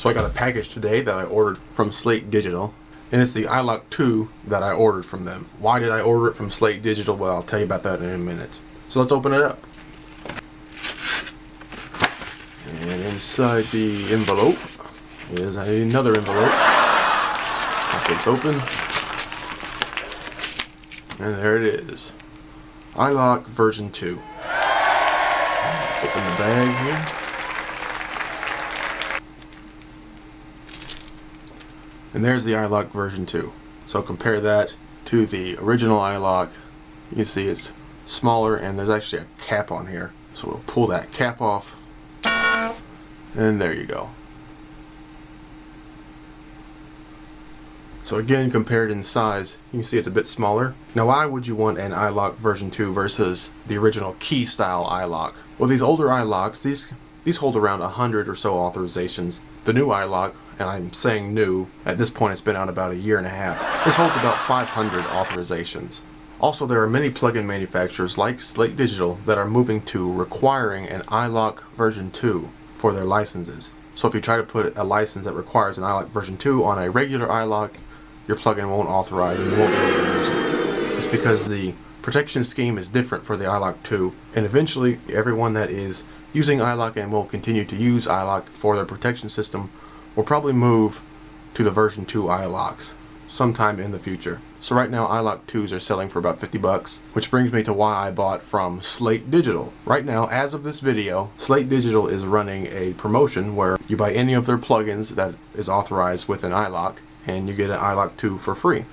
So I got a package today that I ordered from Slate Digital, and it's the iLok 2 that I ordered from them. Why did I order it from Slate Digital? Well, I'll tell you about that in a minute. So let's open it up. And inside the envelope is another envelope. Pop this open. And there it is. iLok version 2. Open the bag here. And there's the iLok version 2. So compare that to the original iLok. You can see it's smaller and there's actually a cap on here. So we'll pull that cap off. And there you go. So again, compared in size, you can see it's a bit smaller. Now why would you want an iLok version 2 versus the original key style iLok? Well, these older iLoks, these hold around 100 or so authorizations. The new iLok, and I'm saying new, at this point it's been out about a year and a half, this holds about 500 authorizations. Also, there are many plugin manufacturers like Slate Digital that are moving to requiring an iLok version 2 for their licenses. So if you try to put a license that requires an iLok version 2 on a regular iLok, your plugin won't authorize and you won't be able to use it. It's because the protection scheme is different for the iLok 2, and eventually everyone that is using iLok and will continue to use iLok for their protection system will probably move to the version 2 iLoks sometime in the future. So right now iLok 2s are selling for about 50 bucks, which brings me to why I bought from Slate Digital. Right now, as of this video, Slate Digital is running a promotion where you buy any of their plugins that is authorized with an iLok and you get an iLok 2 for free.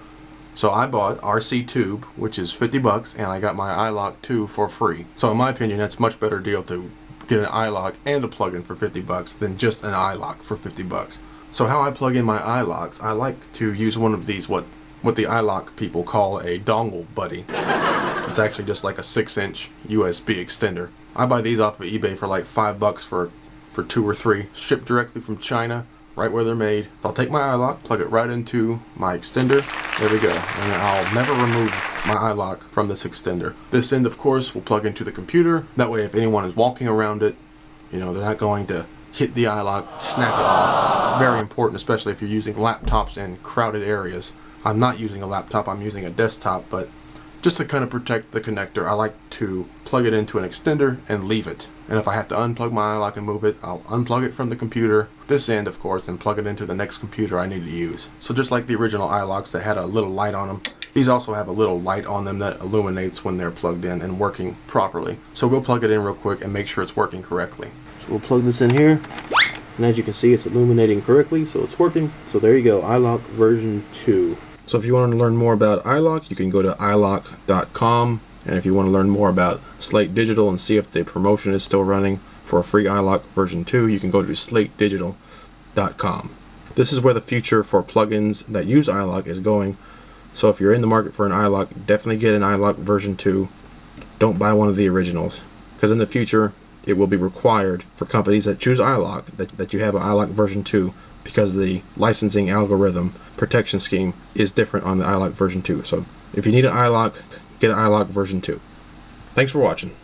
So I bought RC-Tube, which is 50 bucks, and I got my iLok 2 for free. So in my opinion, that's a much better deal to get an iLok and a plugin for 50 bucks than just an iLok for 50 bucks. So how I plug in my iLoks, I like to use one of these, what the iLok people call a dongle buddy. It's actually just like a 6-inch USB extender. I buy these off of eBay for like 5 bucks for 2 or 3, shipped directly from China, right where they're made. I'll take my iLok, plug it right into my extender. There we go. And I'll never remove my iLok from this extender. This end, of course, will plug into the computer. That way, if anyone is walking around it, you know, they're not going to hit the iLok, snap it off. Very important, especially if you're using laptops in crowded areas. I'm not using a laptop, I'm using a desktop, but just to kind of protect the connector, I like to plug it into an extender and leave it. And if I have to unplug my iLok and move it, I'll unplug it from the computer, this end of course, and plug it into the next computer I need to use. So just like the original iLoks that had a little light on them, these also have a little light on them that illuminates when they're plugged in and working properly. So we'll plug it in real quick and make sure it's working correctly. So we'll plug this in here, and as you can see, it's illuminating correctly, so it's working. So there you go, iLok version 2. So if you want to learn more about iLok, you can go to iLok.com. And if you want to learn more about Slate Digital and see if the promotion is still running for a free iLok version 2, you can go to slatedigital.com. This is where the future for plugins that use iLok is going. So if you're in the market for an iLok, definitely get an iLok version 2. Don't buy one of the originals, because in the future it will be required for companies that choose iLok that you have an iLok version 2, because the licensing algorithm protection scheme is different on the iLok version 2. So if you need an iLok, get an iLok version 2. Thanks for watching.